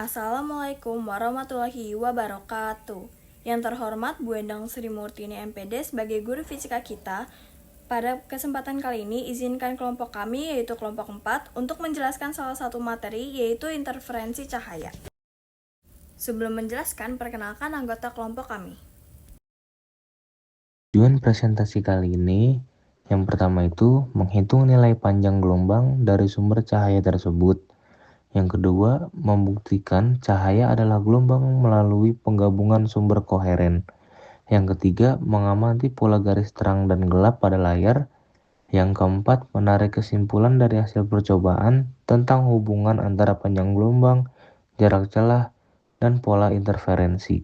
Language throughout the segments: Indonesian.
Assalamualaikum warahmatullahi wabarakatuh. Yang terhormat Bu Endang Sri Murtini MPD sebagai guru fisika kita, pada kesempatan kali ini izinkan kelompok kami yaitu kelompok 4 untuk menjelaskan salah satu materi yaitu interferensi cahaya. Sebelum menjelaskan, perkenalkan anggota kelompok kami. Tujuan presentasi kali ini yang pertama itu menghitung nilai panjang gelombang dari sumber cahaya tersebut. Yang kedua, membuktikan cahaya adalah gelombang melalui penggabungan sumber koheren. Yang ketiga, mengamati pola garis terang dan gelap pada layar. Yang keempat, menarik kesimpulan dari hasil percobaan tentang hubungan antara panjang gelombang, jarak celah, dan pola interferensi.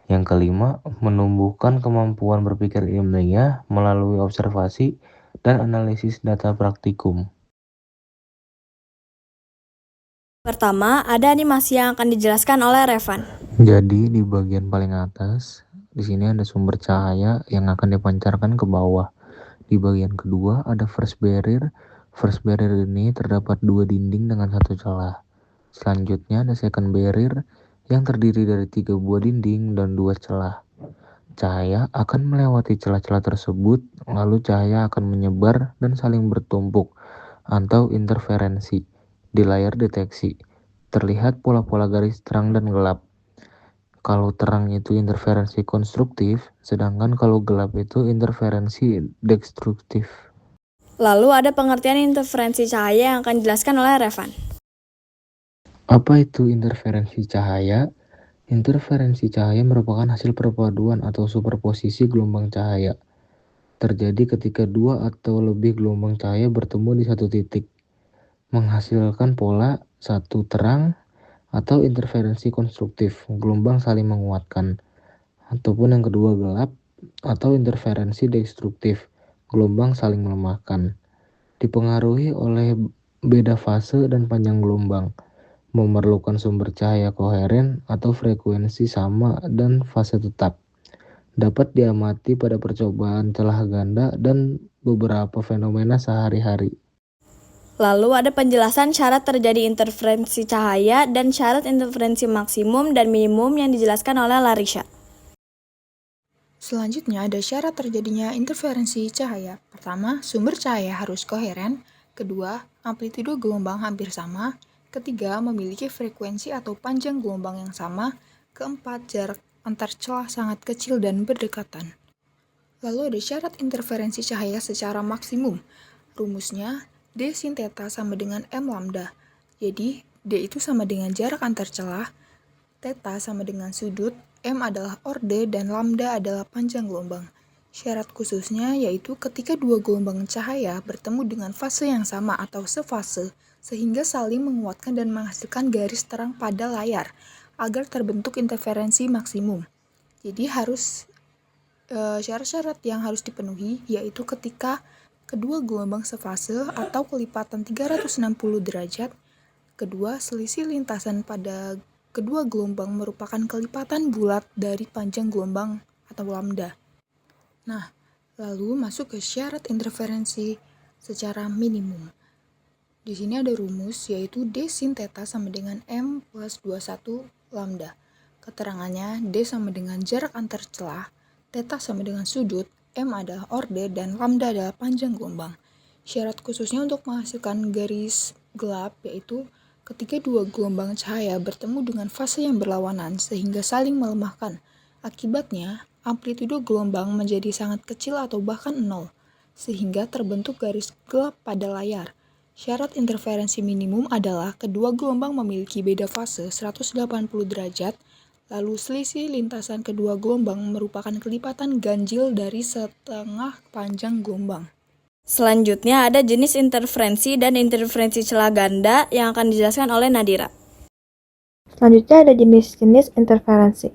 Yang kelima, menumbuhkan kemampuan berpikir ilmiah melalui observasi dan analisis data praktikum. Pertama, ada animasi yang akan dijelaskan oleh Revan. Jadi di bagian paling atas, di sini ada sumber cahaya yang akan dipancarkan ke bawah. Di bagian kedua ada first barrier. First barrier ini terdapat dua dinding dengan satu celah. Selanjutnya ada second barrier yang terdiri dari 3 buah dinding dan 2 celah. Cahaya akan melewati celah-celah tersebut, lalu cahaya akan menyebar dan saling bertumpuk atau interferensi di layar deteksi. Terlihat pola-pola garis terang dan gelap. Kalau terang itu interferensi konstruktif, sedangkan kalau gelap itu interferensi destruktif. Lalu ada pengertian interferensi cahaya yang akan dijelaskan oleh Revan. Apa itu interferensi cahaya? Interferensi cahaya merupakan hasil perpaduan atau superposisi gelombang cahaya. Terjadi ketika dua atau lebih gelombang cahaya bertemu di satu titik, menghasilkan pola satu terang atau interferensi konstruktif, gelombang saling menguatkan. Ataupun yang kedua gelap atau interferensi destruktif, gelombang saling melemahkan. Dipengaruhi oleh beda fase dan panjang gelombang, memerlukan sumber cahaya koheren atau frekuensi sama dan fase tetap. Dapat diamati pada percobaan celah ganda dan beberapa fenomena sehari-hari. Lalu ada penjelasan syarat terjadi interferensi cahaya dan syarat interferensi maksimum dan minimum yang dijelaskan oleh Larisha. Selanjutnya ada syarat terjadinya interferensi cahaya. Pertama, sumber cahaya harus koheren. Kedua, amplitudo gelombang hampir sama. Ketiga, memiliki frekuensi atau panjang gelombang yang sama. Keempat, jarak antar celah sangat kecil dan berdekatan. Lalu ada syarat interferensi cahaya secara maksimum. Rumusnya, D sin theta sama dengan M lambda. Jadi, D itu sama dengan jarak antar celah, theta sama dengan sudut, M adalah orde, dan lambda adalah panjang gelombang. Syarat khususnya yaitu ketika dua gelombang cahaya bertemu dengan fase yang sama atau sefase, sehingga saling menguatkan dan menghasilkan garis terang pada layar, agar terbentuk interferensi maksimum. Jadi syarat-syarat yang harus dipenuhi yaitu ketika kedua gelombang sefase atau kelipatan 360 derajat, kedua selisih lintasan pada kedua gelombang merupakan kelipatan bulat dari panjang gelombang atau lambda. Nah, lalu masuk ke syarat interferensi secara minimum. Di sini ada rumus yaitu D sin theta sama dengan M plus 21 lambda. Keterangannya D sama dengan jarak antar celah, theta sama dengan sudut, M adalah orde, dan lambda adalah panjang gelombang. Syarat khususnya untuk menghasilkan garis gelap yaitu ketika dua gelombang cahaya bertemu dengan fase yang berlawanan sehingga saling melemahkan. Akibatnya, amplitudo gelombang menjadi sangat kecil atau bahkan nol, sehingga terbentuk garis gelap pada layar. Syarat interferensi minimum adalah kedua gelombang memiliki beda fase 180 derajat, lalu selisih lintasan kedua gelombang merupakan kelipatan ganjil dari setengah panjang gelombang. Selanjutnya ada jenis interferensi dan interferensi celah ganda yang akan dijelaskan oleh Nadira. Selanjutnya ada jenis-jenis interferensi.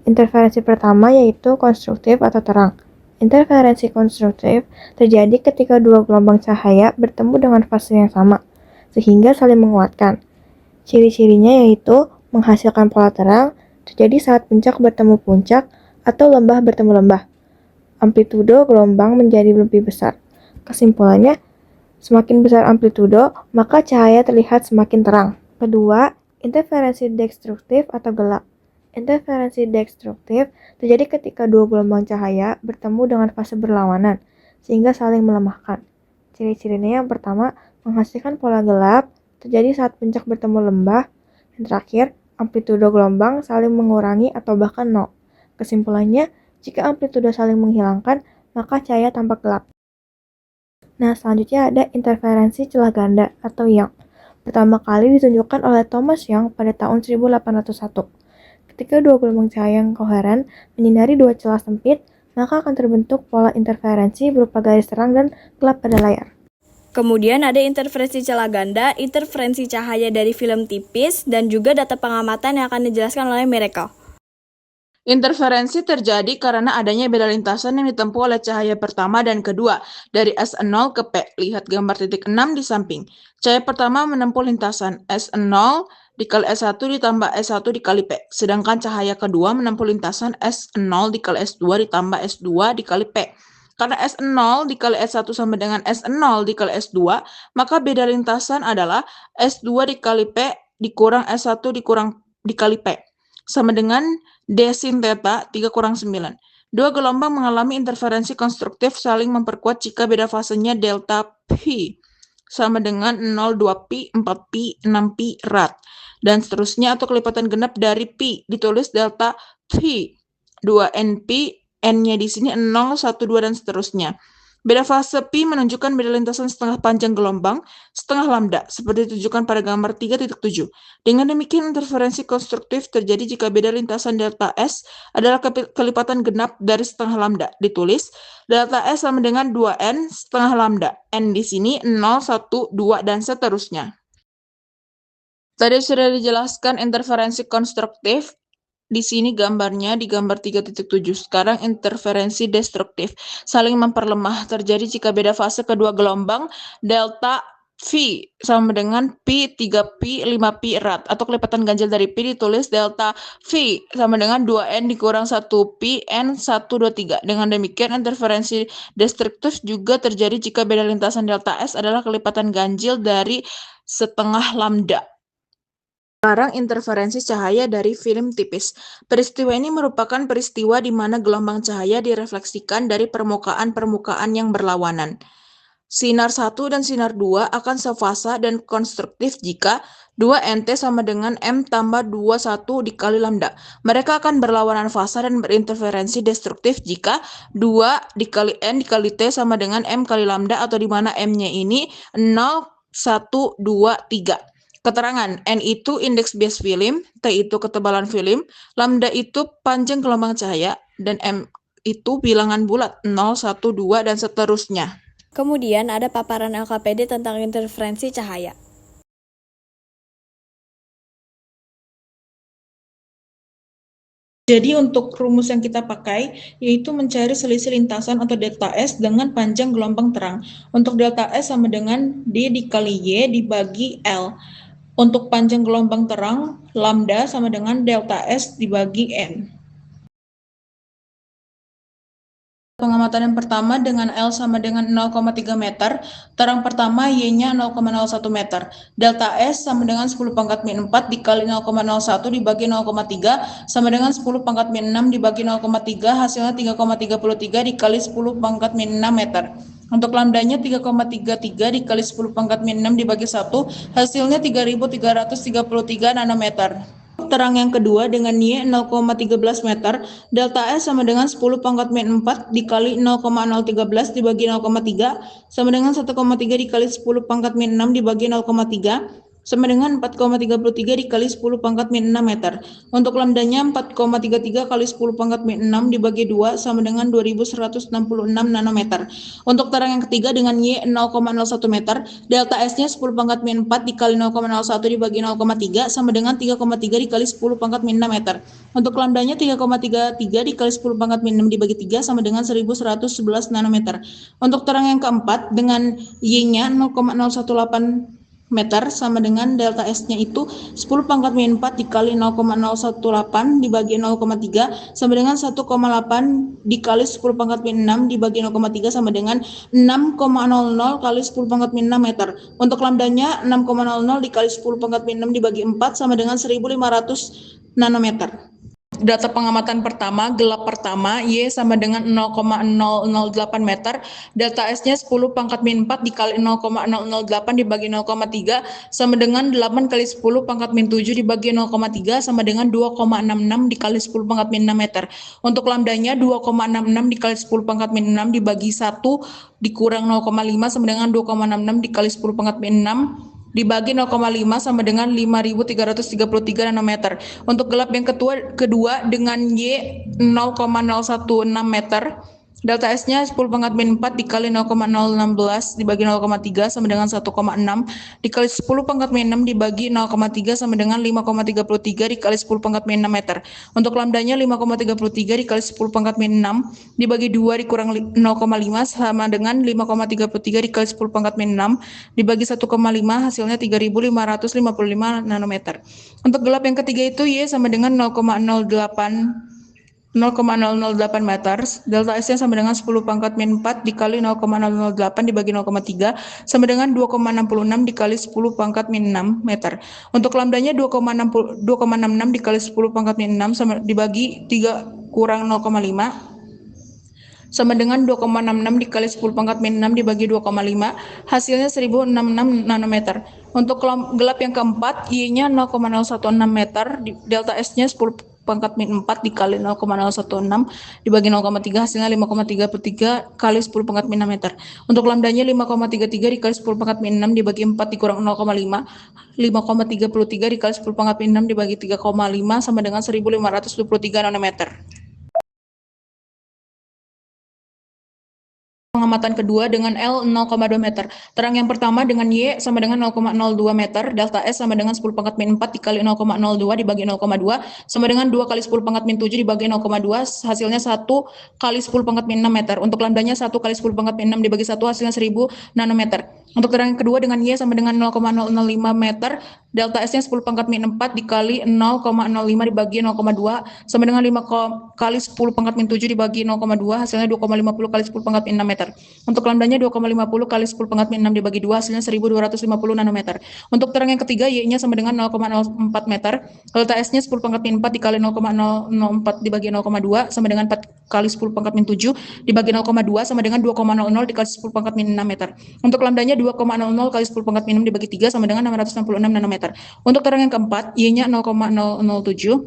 Interferensi pertama yaitu konstruktif atau terang. Interferensi konstruktif terjadi ketika dua gelombang cahaya bertemu dengan fase yang sama, sehingga saling menguatkan. Ciri-cirinya yaitu menghasilkan pola terang, terjadi saat puncak bertemu puncak atau lembah bertemu lembah. Amplitudo gelombang menjadi lebih besar. Kesimpulannya, semakin besar amplitudo, maka cahaya terlihat semakin terang. Kedua, Interferensi destruktif atau gelap. Interferensi destruktif terjadi ketika dua gelombang cahaya bertemu dengan fase berlawanan, sehingga saling melemahkan. Ciri-cirinya yang pertama, menghasilkan pola gelap, terjadi saat puncak bertemu lembah. Yang terakhir, amplitudo gelombang saling mengurangi atau bahkan nol. Kesimpulannya, jika amplitudo saling menghilangkan, maka cahaya tampak gelap. Nah, selanjutnya ada interferensi celah ganda atau Young. Pertama kali ditunjukkan oleh Thomas Young pada tahun 1801. Ketika dua gelombang cahaya yang koheren menyinari dua celah sempit, maka akan terbentuk pola interferensi berupa garis terang dan gelap pada layar. Kemudian ada interferensi celah ganda, interferensi cahaya dari film tipis, dan juga data pengamatan yang akan dijelaskan oleh Miracle. Interferensi terjadi karena adanya beda lintasan yang ditempuh oleh cahaya pertama dan kedua dari S0 ke P. Lihat gambar titik 6 di samping. Cahaya pertama menempuh lintasan S0 dikali S1 ditambah S1 dikali P. Sedangkan cahaya kedua menempuh lintasan S0 dikali S2 ditambah S2 dikali P. Karena S0 dikali S1 sama dengan S0 dikali S2, maka beda lintasan adalah S2 dikali P dikurang S1 dikali P. Sama dengan D sin theta 3 kurang 9. Dua gelombang mengalami interferensi konstruktif saling memperkuat jika beda fasenya delta P sama dengan 0, 2pi, 4pi, 6pi rad. Dan seterusnya atau kelipatan genap dari pi ditulis delta P. 2np, n-nya di sini 0, 1, 2, dan seterusnya. Beda fase pi menunjukkan beda lintasan setengah panjang gelombang, setengah lambda, seperti ditunjukkan pada gambar 3.7. Dengan demikian, interferensi konstruktif terjadi jika beda lintasan delta S adalah kelipatan genap dari setengah lambda. Ditulis, delta S sama dengan 2n setengah lambda. N di sini 0, 1, 2, dan seterusnya. Tadi sudah dijelaskan interferensi konstruktif. Di sini gambarnya di gambar 3.7. Sekarang interferensi destruktif. Saling memperlemah terjadi jika beda fase kedua gelombang delta V sama dengan pi 3pi 5pi rad atau kelipatan ganjil dari pi ditulis delta V sama dengan 2n dikurang 1pi n 1, 2, 3. Dengan demikian interferensi destruktif juga terjadi jika beda lintasan delta S adalah kelipatan ganjil dari setengah lambda. Sekarang interferensi cahaya dari film tipis. Peristiwa ini merupakan peristiwa di mana gelombang cahaya direfleksikan dari permukaan-permukaan yang berlawanan. Sinar 1 dan sinar 2 akan sefasa dan konstruktif jika 2nt sama dengan m tambah 21 dikali lambda. Mereka akan berlawanan fasa dan berinterferensi destruktif jika 2 dikali n dikali t sama dengan m kali lambda atau di mana m-nya ini 0, 1, 2, 3. Keterangan, N itu indeks bias film, T itu ketebalan film, lambda itu panjang gelombang cahaya, dan M itu bilangan bulat, 0, 1, 2, dan seterusnya. Kemudian ada paparan LKPD tentang interferensi cahaya. Jadi untuk rumus yang kita pakai yaitu mencari selisih lintasan atau delta S dengan panjang gelombang terang. Untuk delta S sama dengan D dikali Y dibagi L. Untuk panjang gelombang terang, lambda sama dengan delta S dibagi N. Pengamatan yang pertama dengan L sama dengan 0,3 meter, terang pertama Y-nya 0,01 meter. Delta S sama dengan 10 pangkat min 4 dikali 0,01 dibagi 0,3 sama dengan 10 pangkat min 6 dibagi 0,3, hasilnya 3,33 dikali 10 pangkat min 6 meter. Untuk lambdanya 3,33 dikali 10 pangkat min 6 dibagi 1, hasilnya 3.333 nanometer. Terang yang kedua dengan Y 0,13 meter, delta S sama dengan 10 pangkat min 4 dikali 0,013 dibagi 0,3 sama dengan 1,3 dikali 10 pangkat min 6 dibagi 0,3 sama dengan 4,33 dikali 10 pangkat min 6 meter. Untuk lambdanya 4,33 kali 10 pangkat min 6 dibagi 2 sama dengan 2166 nanometer. Untuk terang yang ketiga dengan Y 0,01 meter, delta S-nya 10 pangkat min 4 dikali 0,01 dibagi 0,3 sama dengan 3,3 dikali 10 pangkat min 6 meter. Untuk lambdanya 3,33 dikali 10 pangkat min 6 dibagi 3 sama dengan 1111 nanometer. Untuk terang yang keempat dengan Y-nya 0,018 meter sama dengan delta S-nya itu 10 pangkat min 4 dikali 0,018 dibagi 0,3 sama dengan 1,8 dikali 10 pangkat min 6 dibagi 0,3 sama dengan 6,00 kali 10 pangkat min 6 meter. Untuk lambdanya 6,00 dikali 10 pangkat min 6 dibagi 4 sama dengan 1500 nanometer. Data pengamatan pertama, gelap pertama, Y sama dengan 0,008 meter, delta S-nya 10 pangkat min 4 dikali 0,008 dibagi 0,3 sama dengan 8 kali 10 pangkat min 7 dibagi 0,3 sama dengan 2,66 dikali 10 pangkat min 6 meter. Untuk lambdanya 2,66 dikali 10 pangkat min 6 dibagi 1 dikurang 0,5 sama dengan 2,66 dikali 10 pangkat min 6 dibagi 0,5 sama dengan 5.333 nanometer. Untuk gelap yang kedua dengan Y 0,016 meter, delta S-nya 10 pangkat min 4 dikali 0,016 dibagi 0,3 sama dengan 1,6 dikali 10 pangkat min 6 dibagi 0,3 sama dengan 5,33 dikali 10 pangkat min 6 meter. Untuk lambdanya 5,33 dikali 10 pangkat min 6 dibagi 2 dikurang 0,5 sama dengan 5,33 dikali 10 pangkat min 6 dibagi 1,5 hasilnya 3.555 nanometer. Untuk gelap yang ketiga itu Y sama dengan 0,008 meter, delta S-nya sama dengan 10 pangkat min 4 dikali 0,008 dibagi 0,3 sama dengan 2,66 dikali 10 pangkat min 6 meter. Untuk lambdanya 2,66 dikali 10 pangkat min 6 sama dibagi 3 kurang 0,5 sama dengan 2,66 dikali 10 pangkat min 6 dibagi 2,5 hasilnya 1066 nanometer. Untuk gelap yang keempat, Y-nya 0,016 meter, delta S-nya 10 pangkat min 4 dikali 0,016 dibagi 0,3 hasilnya 5,33 kali 10 pangkat min 6 meter. Untuk lambdanya 5,33 dikali 10 pangkat min 6 dibagi 4 dikurang 0,5 5,33 dikali 10 pangkat min 6 dibagi 3,5 sama dengan 1523 nanometer. Pengamatan kedua dengan L 0,2 meter. Terang yang pertama dengan Y sama dengan 0,02 meter, delta S sama dengan 10 pangkat min 4 dikali 0,02 dibagi 0,2 sama dengan 2 kali 10 pangkat min 7 dibagi 0,2 hasilnya 1 kali 10 pangkat min 6 meter. Untuk lambdanya 1 kali 10 pangkat min 6 dibagi 1 hasilnya 1000 nanometer. Untuk terang yang kedua dengan Y sama dengan 0,005 meter, delta S-nya 10 pangkat min 4 dikali 0,05 dibagi 0,2 sama dengan 5 kali 10 pangkat min 7 dibagi 0,2 hasilnya 2,50 kali 10 pangkat min 6 meter. Untuk lambdanya 2,50 kali 10 pangkat min 6 dibagi 2 hasilnya 1250 nanometer. Untuk terang yang ketiga Y-nya sama dengan 0,04 meter, delta S-nya 10 pangkat min 4 dikali 0,004 dibagi 0,2 sama dengan 4 kali 10 pangkat min 7 dibagi 0,2 sama dengan 2,00 dikali 10 pangkat min 6 meter. Untuk lambdanya 2,00 kali 10 pangkat min 6 dibagi 3 sama dengan 666 nanometer. Untuk terang yang keempat, Y-nya 0,007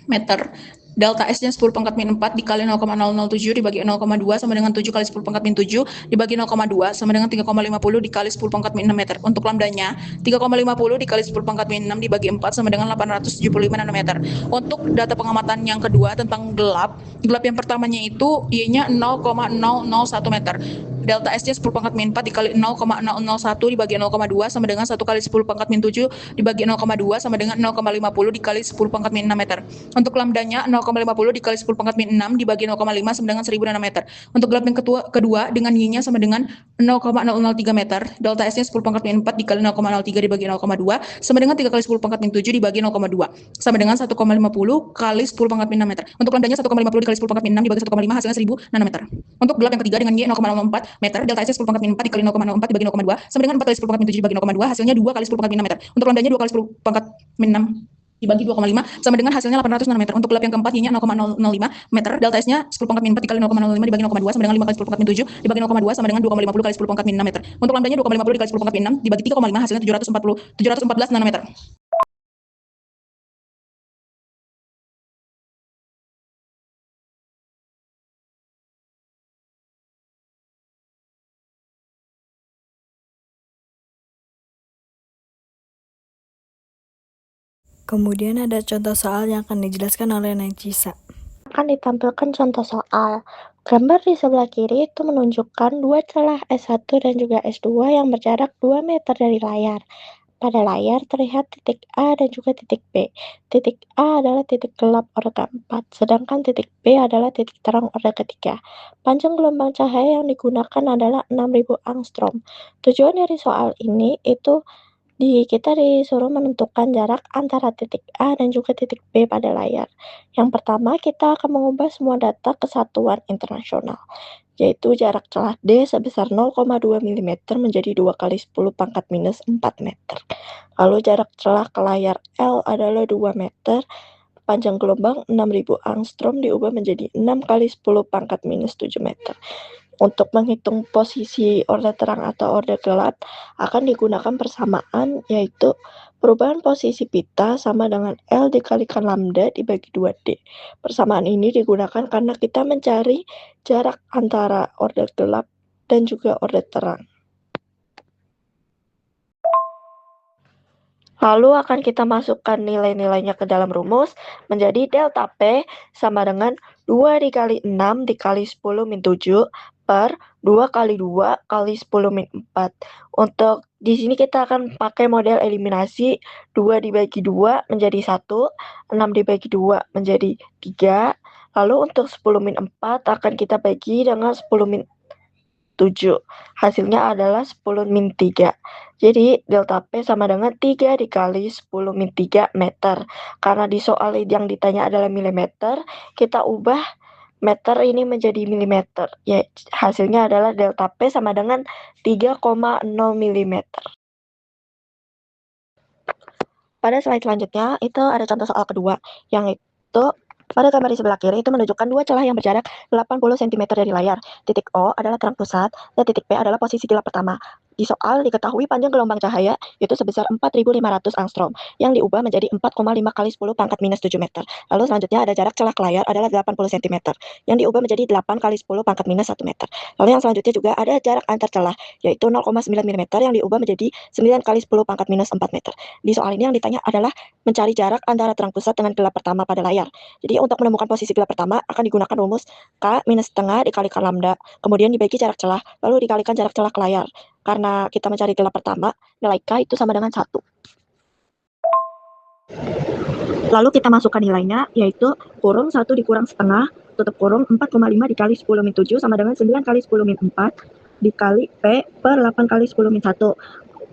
meter, delta S-nya 10 pangkat min 4 dikali 0,007 dibagi 0,2 sama dengan 7 kali 10 pangkat min 7 dibagi 0,2 sama dengan 3,50 dikali 10 pangkat min 6 meter. Untuk lambdanya 3,50 dikali 10 pangkat min 6 dibagi 4 sama dengan 875 nanometer. Untuk data pengamatan yang kedua tentang gelap yang pertamanya itu Y-nya 0,001 meter, delta S-nya 10 pangkat min 4 dikali 0,001 dibagi 0,2 sama dengan 1 kali 10 pangkat min 7 dibagi 0,2 sama dengan 0,50 dikali 10 pangkat min 6 meter. Untuk lambdanya 0,50 dikali 10 pangkat min 6 dibagi 0,5 sama dengan 1000 nanometer. Untuk gelap yang kedua dengan Y-nya sama dengan 0,003 meter, delta S-nya 10 pangkat min 4 dikali 0,03 dibagi 0,2 sama dengan 3 kali 10 pangkat min 7 dibagi 0,2 sama dengan 1,50 kali 10 pangkat min 6 meter. Untuk lambdanya 1,50 dikali 10 pangkat min 6 dibagi 1,5 hasilnya 1000 nanometer. Untuk gelap yang ketiga dengan Y 0,04 meter, delta S-nya 10 pangkat min 4 dikali 0,04 dibagi 0,2 sama dengan 4 kali 10 pangkat min 7 dibagi 0,2 hasilnya 2 kali 10 pangkat min 6 meter. Untuk lambdanya 2 kali 10 pangkat min 6 dibagi 2,5 sama dengan hasilnya 800 nanometer. Untuk gelap yang keempat Y-nya 0,005 meter, delta S-nya 10 pangkat min 4 dikali 0,05 dibagi 0,2 sama dengan 5 kali 10 pangkat min 7 dibagi 0,2 sama dengan 2,50 kali 10 pangkat min 6 meter. Untuk lambdanya 2,50 dikali 10 pangkat min 6 dibagi 3,5 hasilnya 714 nanometer. Kemudian ada contoh soal yang akan dijelaskan oleh Najisa. Akan ditampilkan contoh soal. Gambar di sebelah kiri itu menunjukkan dua celah S1 dan juga S2 yang berjarak 2 meter dari layar. Pada layar terlihat titik A dan juga titik B. Titik A adalah titik gelap order 4, sedangkan titik B adalah titik terang order ketiga. Panjang gelombang cahaya yang digunakan adalah 6000 angstrom. Tujuan dari soal ini itu Kita disuruh menentukan jarak antara titik A dan juga titik B pada layar. Yang pertama, kita akan mengubah semua data ke satuan internasional, yaitu jarak celah D sebesar 0,2 mm menjadi 2 kali 10 pangkat minus 4 meter. Lalu jarak celah ke layar L adalah 2 meter, panjang gelombang 6000 angstrom diubah menjadi 6 kali 10 pangkat minus 7 meter. Untuk menghitung posisi orde terang atau orde gelap, akan digunakan persamaan, yaitu perubahan posisi pita sama dengan L dikalikan lambda dibagi 2D. Persamaan ini digunakan karena kita mencari jarak antara orde gelap dan juga orde terang. Lalu akan kita masukkan nilai-nilainya ke dalam rumus, menjadi delta P sama dengan 2 dikali 6 dikali 10 min 7 per 2 kali 2 kali 10 min 4. Untuk di sini kita akan pakai model eliminasi, 2 dibagi 2 menjadi 1, 6 dibagi 2 menjadi 3. Lalu untuk 10 min 4 akan kita bagi dengan 10 min 7. Hasilnya adalah 10 min 3. Jadi delta P sama dengan 3 dikali 10 min 3 meter. Karena di soal yang ditanya adalah milimeter, kita ubah meter ini menjadi milimeter. Ya, hasilnya adalah delta P sama dengan 3,0 milimeter. Pada slide selanjutnya, itu ada contoh soal kedua, yang itu pada gambar di sebelah kiri itu menunjukkan dua celah yang berjarak 80 cm dari layar. Titik O adalah terang pusat dan titik P adalah posisi gelap pertama. Di soal diketahui panjang gelombang cahaya itu sebesar 4.500 angstrom yang diubah menjadi 4,5 kali 10 pangkat minus 7 meter. Lalu selanjutnya ada jarak celah ke layar adalah 80 cm yang diubah menjadi 8 kali 10 pangkat minus 1 meter. Lalu yang selanjutnya juga ada jarak antar celah yaitu 0,9 mm yang diubah menjadi 9 kali 10 pangkat minus 4 meter. Di soal ini yang ditanya adalah mencari jarak antara terang pusat dengan gelap pertama pada layar. Jadi untuk menemukan posisi gelap pertama akan digunakan rumus K minus setengah dikalikan lambda, kemudian dibagi jarak celah, lalu dikalikan jarak celah ke layar. Karena kita mencari gelap pertama, nilai K itu sama dengan 1. Lalu kita masukkan nilainya, yaitu kurung 1 dikurang setengah, tutup kurung 4,5 dikali 10 min 7 sama dengan 9 kali 10 min 4 dikali P per 8 kali 10 min 1.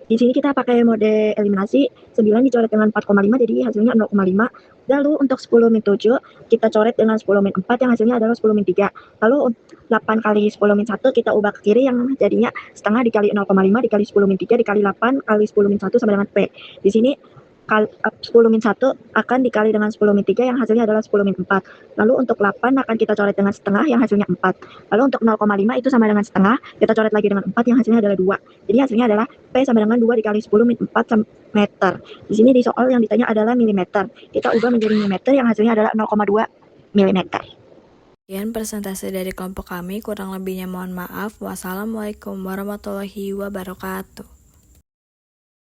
Di sini kita pakai mode eliminasi, 9 dicoret dengan 4,5 jadi hasilnya 0,5. Lalu untuk 10 min 7 kita coret dengan 10 min 4 yang hasilnya adalah 10 min 3. Lalu 8 kali 10 min 1 kita ubah ke kiri yang jadinya setengah dikali 0,5 dikali 10 min 3 dikali 8 kali 10 min 1 sama dengan P. Di sini 10 min 1 akan dikali dengan 10 min 3 yang hasilnya adalah 10 min 4. Lalu untuk 8 akan kita coret dengan setengah yang hasilnya 4. Lalu untuk 0,5 itu sama dengan setengah, kita coret lagi dengan 4 yang hasilnya adalah 2. Jadi hasilnya adalah P sama dengan 2 dikali 10 min 4 meter. Di sini di soal yang ditanya adalah milimeter. Kita ubah menjadi milimeter yang hasilnya adalah 0,2 milimeter. Sekian presentasi dari kelompok kami, kurang lebihnya mohon maaf. Wassalamualaikum warahmatullahi wabarakatuh.